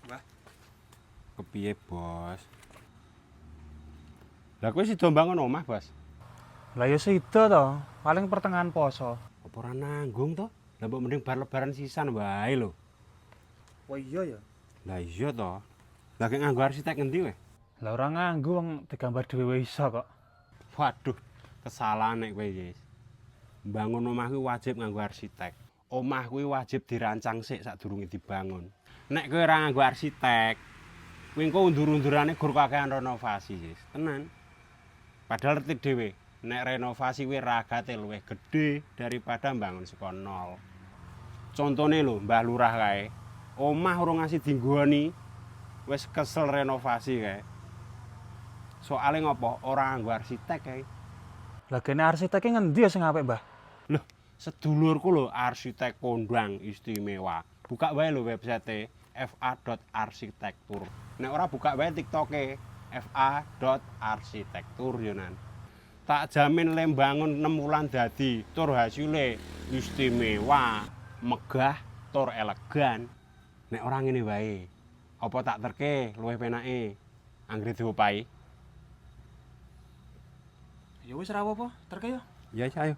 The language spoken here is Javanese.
Mbah. Kepiye, Bos? Lah kowe sida mbangun omah, Bos? Lah ya sida to, paling pertengahan poso. Apa ora nanggung to? Lah mbok mending bar lebaran sisan wae lho. Oh iya ya. Lah iya to. Lah kek nganggo arsitek ngendi kowe? Lah ora nganggo wong digambar dhewe iso kok. Waduh, kesalahan nek kowe, Yes. Mbangun omah kuwi wajib nganggo arsitek. Omah kuwi wajib dirancang sik sadurunge dibangun. Nek kowe ora nganggo arsitek, kuwi engko undur-undurane gur kakehan renovasi, Yes. Tenan. Padahal retik dhewe, nek renovasi kuwi ragate luwih gedhe daripada mbangun saka nol. Contone lho, Mbah Lurah kae. Omah urung ngasih dinggoni, wis kesel renovasi kae. Soale ngopo? Ora nganggo arsitek kae. Lah kene arsiteke ngendi ya sing apik, Mbah? Loh, sedulurku lho arsitek kondang istimewa. Buka wae lho website fa.arsitektur. Nek ora buka wae TikToke fa.arsitektur yo nan. Tak jamin le mbangun 6 wulan dadi tur hasile istimewa, megah, tur elegan. Nek ora ngene wae, apa tak terke luwih penake anggere diopahi? Ya wis ora apa-apa, terke yo. Ya, ayo.